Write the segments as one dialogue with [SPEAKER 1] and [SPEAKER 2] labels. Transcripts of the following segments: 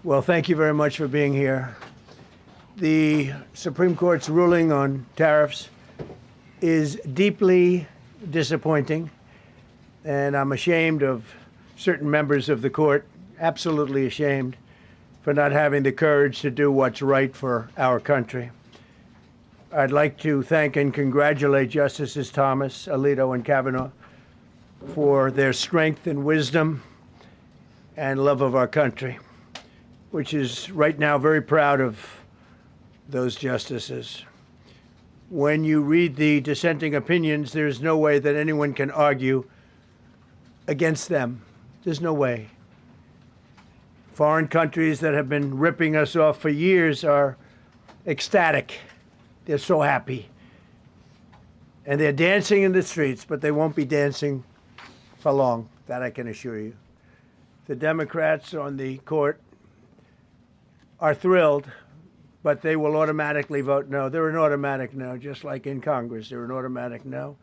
[SPEAKER 1] Well, thank you very much for being here. The Supreme Court's ruling on tariffs is deeply disappointing, and I'm ashamed of certain members of the court, absolutely ashamed, for not having the courage to do what's right for our country. I'd like to thank and congratulate Justices Thomas, Alito, and Kavanaugh for their strength and wisdom and love of our country, which is right now very proud of those justices. When you read the dissenting opinions, there's no way that anyone can argue against them. There's no way. Foreign countries that have been ripping us off for years are ecstatic. They're so happy. And they're dancing in the streets, but they won't be dancing for long, that I can assure you. The Democrats on the court are thrilled, but they will automatically vote no. They're an automatic no, just like in Congress. They're an automatic no.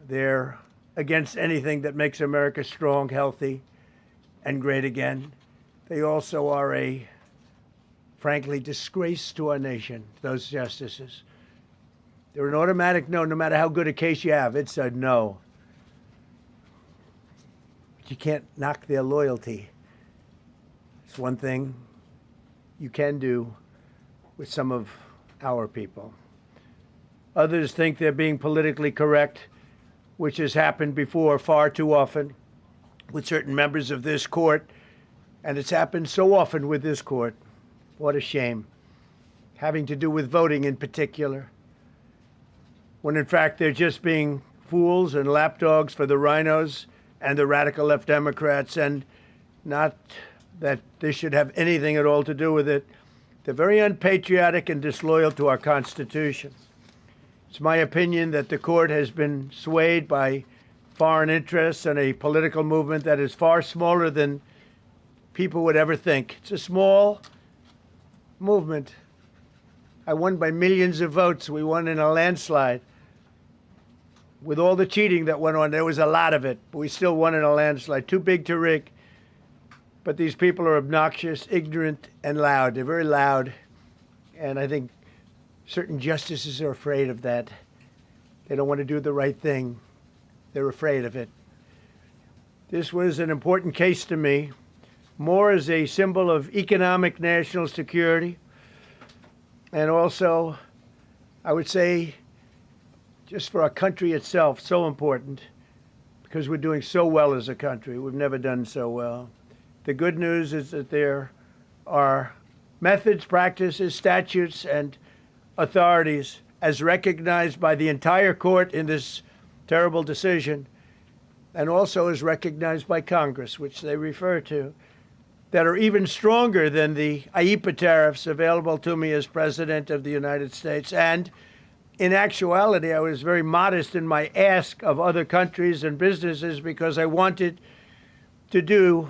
[SPEAKER 1] They're against anything that makes America strong, healthy, and great again. They also are a, frankly, disgrace to our nation, those justices. They're an automatic no, no matter how good a case you have. It's a no. But you can't knock their loyalty. It's one thing you can do with some of our people. Others think they're being politically correct, which has happened before far too often with certain members of this court, and it's happened so often with this court. What a shame. Having to do with voting in particular, when in fact they're just being fools and lapdogs for the rhinos and the radical left Democrats, and not that this should have anything at all to do with it. They're very unpatriotic and disloyal to our Constitution. It's my opinion that the court has been swayed by foreign interests and a political movement that is far smaller than people would ever think. It's a small movement. I won by millions of votes. We won in a landslide. With all the cheating that went on, there was a lot of it, but we still won in a landslide. Too big to rig. But these people are obnoxious, ignorant, and loud. They're very loud. And I think certain justices are afraid of that. They don't want to do the right thing. They're afraid of it. This was an important case to me, more as a symbol of economic national security, and also, I would say, just for our country itself, so important, because we're doing so well as a country. We've never done so well. The good news is that there are methods, practices, statutes, and authorities, as recognized by the entire court in this terrible decision, and also as recognized by Congress, which they refer to, that are even stronger than the IEEPA tariffs available to me as President of the United States. And in actuality, I was very modest in my ask of other countries and businesses because I wanted to do,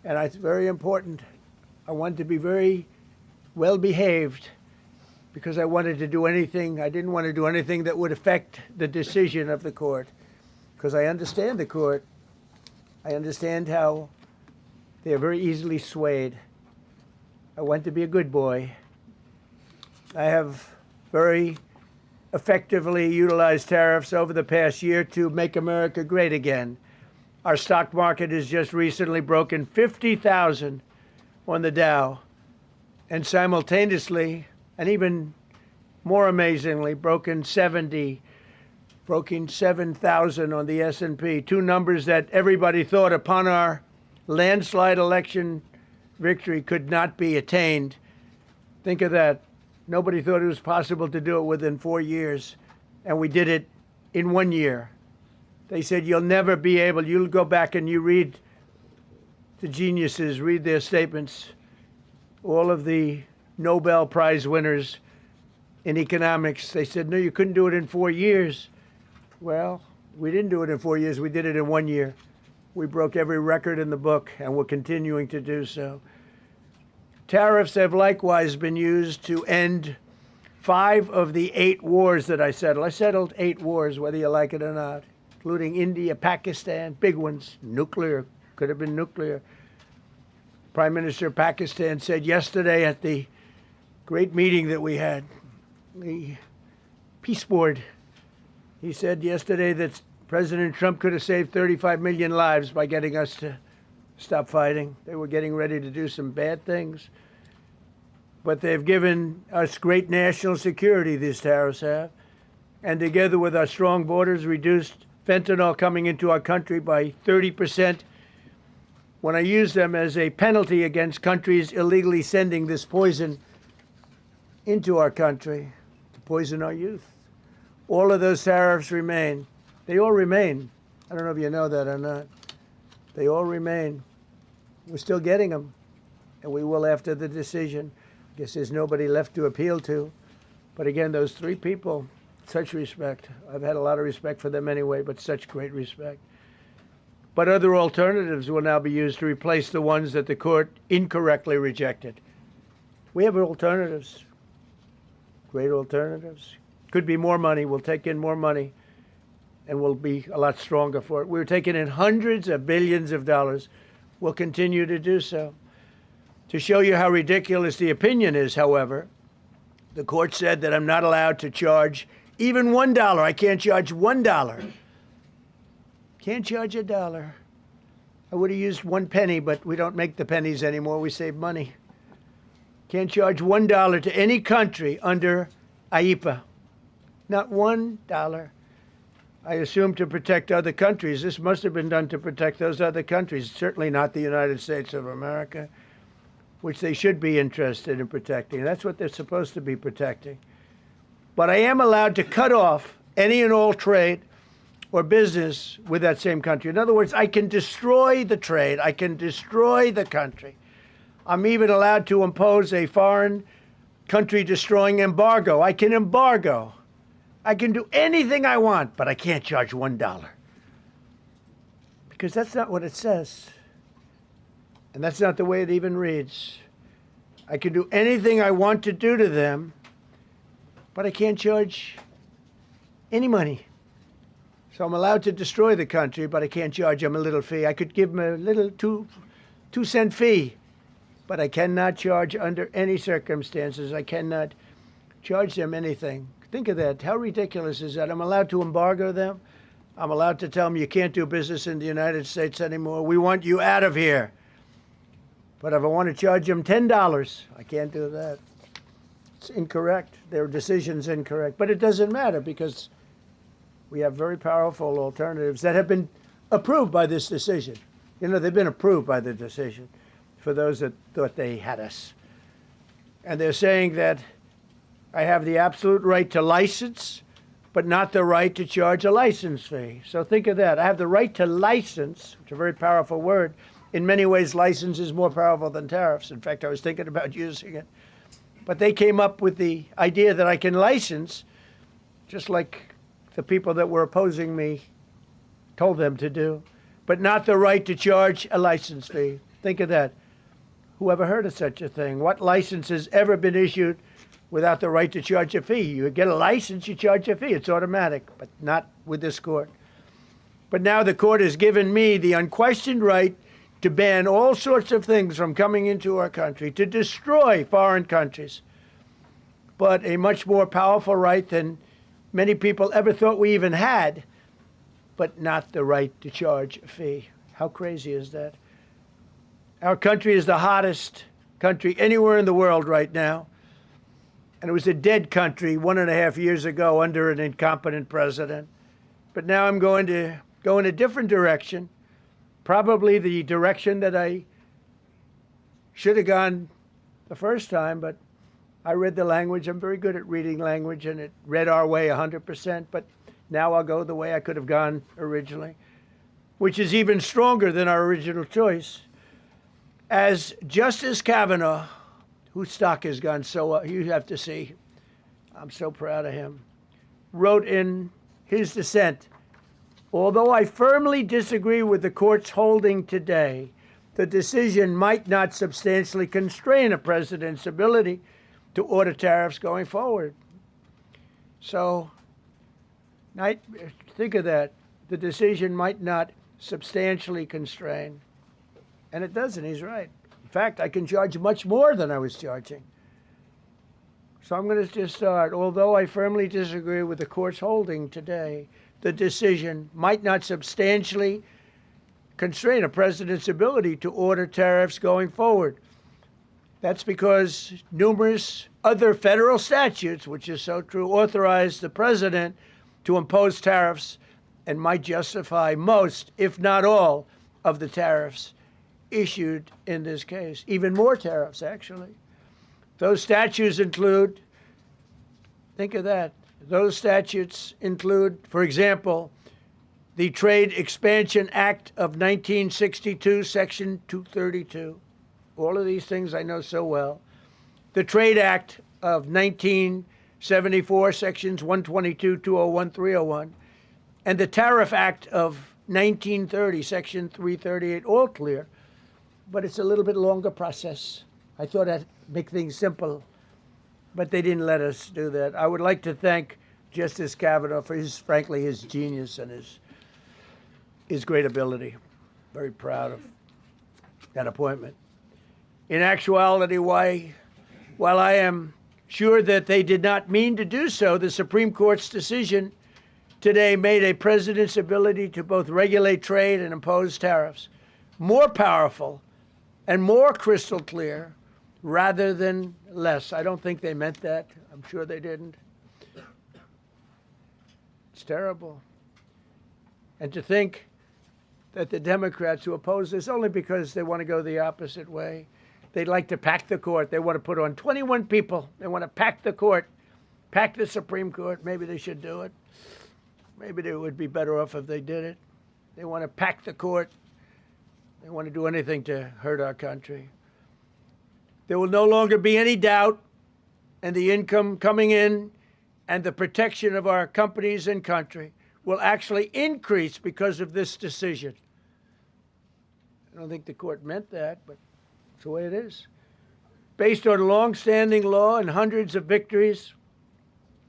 [SPEAKER 1] and it's very important, I wanted to be very well behaved because I wanted to do anything, I didn't want to do anything that would affect the decision of the court, because I understand the court. I understand how they are very easily swayed. I want to be a good boy. I have very effectively utilized tariffs over the past year to make America great again. Our stock market has just recently broken 50,000 on the Dow, and simultaneously, and even more amazingly, broken 7,000 on the S&P, two numbers that everybody thought upon our landslide election victory could not be attained. Think of that. Nobody thought it was possible to do it within 4 years, and we did it in 1 year. They said, you'll never be able, you'll go back and you read the geniuses, read their statements, all of the Nobel Prize winners in economics. They said, no, you couldn't do it in 4 years. Well, we didn't do it in 4 years. We did it in 1 year. We broke every record in the book, and we're continuing to do so. Tariffs have likewise been used to end 5 of the 8 wars that I settled. I settled 8 wars, whether you like it or not, including India, Pakistan, big ones, nuclear, could have been nuclear. Prime Minister of Pakistan said yesterday at the great meeting that we had, the Peace Board, he said yesterday that President Trump could have saved 35 million lives by getting us to stop fighting. They were getting ready to do some bad things. But they've given us great national security, these tariffs have. And together with our strong borders, reduced fentanyl coming into our country by 30%. When I use them as a penalty against countries illegally sending this poison into our country to poison our youth. All of those tariffs remain. They all remain. I don't know if you know that or not. They all remain. We're still getting them, and we will after the decision. I guess there's nobody left to appeal to. But again, those three people, such respect. I've had a lot of respect for them anyway, but such great respect. But other alternatives will now be used to replace the ones that the court incorrectly rejected. We have alternatives, great alternatives. Could be more money. We'll take in more money, and we'll be a lot stronger for it. We're taking in hundreds of billions of dollars. We'll continue to do so. To show you how ridiculous the opinion is, however, the court said that I'm not allowed to charge even $1. I can't charge $1. Can't charge $1. I would have used 1 penny, but we don't make the pennies anymore. We save money. Can't charge $1 to any country under IEPA. Not $1. I assume to protect other countries. This must have been done to protect those other countries, certainly not the United States of America, which they should be interested in protecting. That's what they're supposed to be protecting. But I am allowed to cut off any and all trade or business with that same country. In other words, I can destroy the trade. I can destroy the country. I'm even allowed to impose a foreign country destroying embargo. I can embargo. I can do anything I want, but I can't charge $1. Because that's not what it says. And that's not the way it even reads. I can do anything I want to do to them, but I can't charge any money. So I'm allowed to destroy the country, but I can't charge them a little fee. I could give them a little two-cent fee, but I cannot charge under any circumstances. I cannot charge them anything. Think of that. How ridiculous is that? I'm allowed to embargo them. I'm allowed to tell them you can't do business in the United States anymore. We want you out of here. But if I want to charge them $10, I can't do that. It's incorrect. Their decision's incorrect. But it doesn't matter because we have very powerful alternatives that have been approved by this decision. You know, they've been approved by the decision for those that thought they had us. And they're saying that I have the absolute right to license, but not the right to charge a license fee. So think of that. I have the right to license, which is a very powerful word. In many ways, license is more powerful than tariffs. In fact, I was thinking about using it. But they came up with the idea that I can license, just like the people that were opposing me told them to do, but not the right to charge a license fee. Think of that. Who ever heard of such a thing? What license has ever been issued without the right to charge a fee? You get a license, you charge a fee. It's automatic, but not with this court. But now the court has given me the unquestioned right to ban all sorts of things from coming into our country, to destroy foreign countries, but a much more powerful right than many people ever thought we even had, but not the right to charge a fee. How crazy is that? Our country is the hottest country anywhere in the world right now. And it was a dead country 1.5 years ago under an incompetent president. But now I'm going to go in a different direction, probably the direction that I should have gone the first time, but I read the language. I'm very good at reading language, and it read our way 100%, but now I'll go the way I could have gone originally, which is even stronger than our original choice. As Justice Kavanaugh, whose stock has gone so up, you have to see, I'm so proud of him, wrote in his dissent, although I firmly disagree with the court's holding today, the decision might not substantially constrain a president's ability to order tariffs going forward. So, think of that. The decision might not substantially constrain. And it doesn't. He's right. fact, I can charge much more than I was charging. So I'm going to just start. Although I firmly disagree with the court's holding today, the decision might not substantially constrain a president's ability to order tariffs going forward. That's because numerous other federal statutes, which is so true, authorize the president to impose tariffs and might justify most, if not all, of the tariffs issued in this case. Even more tariffs, actually. Those statutes include, think of that, those statutes include, for example, the Trade Expansion Act of 1962, Section 232. All of these things I know so well. The Trade Act of 1974, Sections 122, 201, 301. And the Tariff Act of 1930, Section 338, all clear. But it's a little bit longer process. I thought I'd make things simple, but they didn't let us do that. I would like to thank Justice Kavanaugh for frankly, his genius and his great ability. Very proud of that appointment. In actuality, while I am sure that they did not mean to do so, the Supreme Court's decision today made a president's ability to both regulate trade and impose tariffs more powerful and more crystal clear rather than less. I don't think they meant that. I'm sure they didn't. It's terrible. And to think that the Democrats who oppose this only because they want to go the opposite way, they'd like to pack the court. They want to put on 21 people. They want to pack the court, pack the Supreme Court. Maybe they should do it. Maybe they would be better off if they did it. They want to pack the court. They want to do anything to hurt our country. There will no longer be any doubt, and the income coming in and the protection of our companies and country will actually increase because of this decision. I don't think the court meant that, but it's the way it is. Based on long-standing law and hundreds of victories,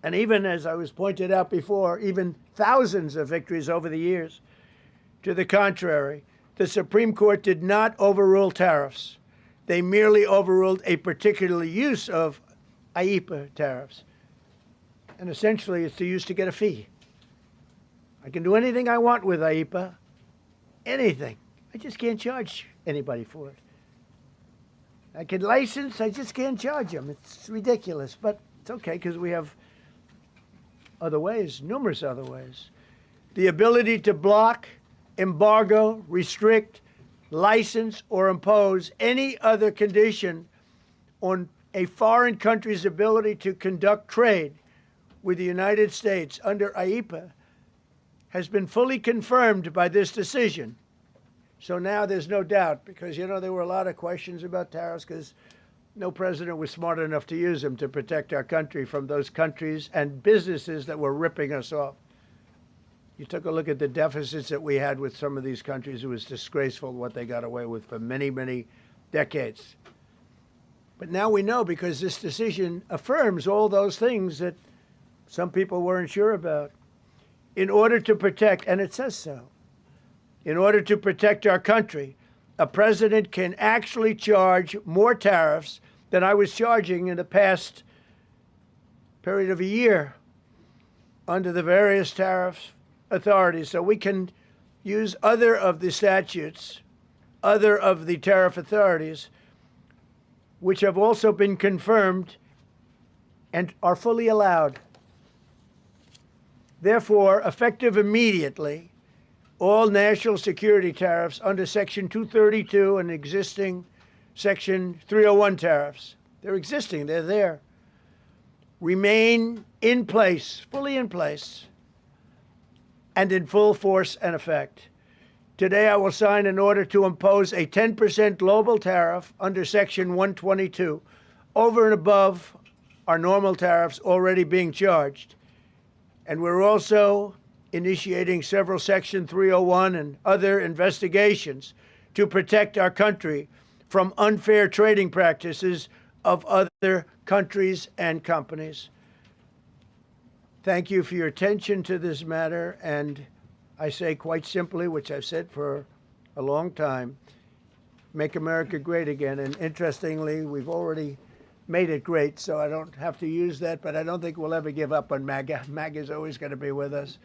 [SPEAKER 1] and even, as I was pointed out before, even thousands of victories over the years, to the contrary, the Supreme Court did not overrule tariffs. They merely overruled a particular use of IEEPA tariffs. And essentially, it's used to get a fee. I can do anything I want with IEEPA, anything. I just can't charge anybody for it. I can license, I just can't charge them. It's ridiculous, but it's okay because we have other ways, numerous other ways. The ability to block, embargo, restrict, license, or impose any other condition on a foreign country's ability to conduct trade with the United States under IEEPA has been fully confirmed by this decision. So now there's no doubt, because, you know, there were a lot of questions about tariffs because no president was smart enough to use them to protect our country from those countries and businesses that were ripping us off. You took a look at the deficits that we had with some of these countries. It was disgraceful what they got away with for many, many decades. But now we know, because this decision affirms all those things that some people weren't sure about. In order to protect, and it says so, in order to protect our country, a president can actually charge more tariffs than I was charging in the past period of a year under the various tariff authorities. So we can use other of the statutes, other of the tariff authorities, which have also been confirmed and are fully allowed. Therefore, effective immediately, all national security tariffs under Section 232 and existing Section 301 tariffs, they're existing, they're there, remain in place, fully in place, and in full force and effect. Today, I will sign an order to impose a 10% global tariff under Section 122 over and above our normal tariffs already being charged. And we're also initiating several Section 301 and other investigations to protect our country from unfair trading practices of other countries and companies. Thank you for your attention to this matter, and I say quite simply, which I've said for a long time, make America great again. And interestingly, we've already made it great, so I don't have to use that, but I don't think we'll ever give up on MAGA. MAGA is always going to be with us.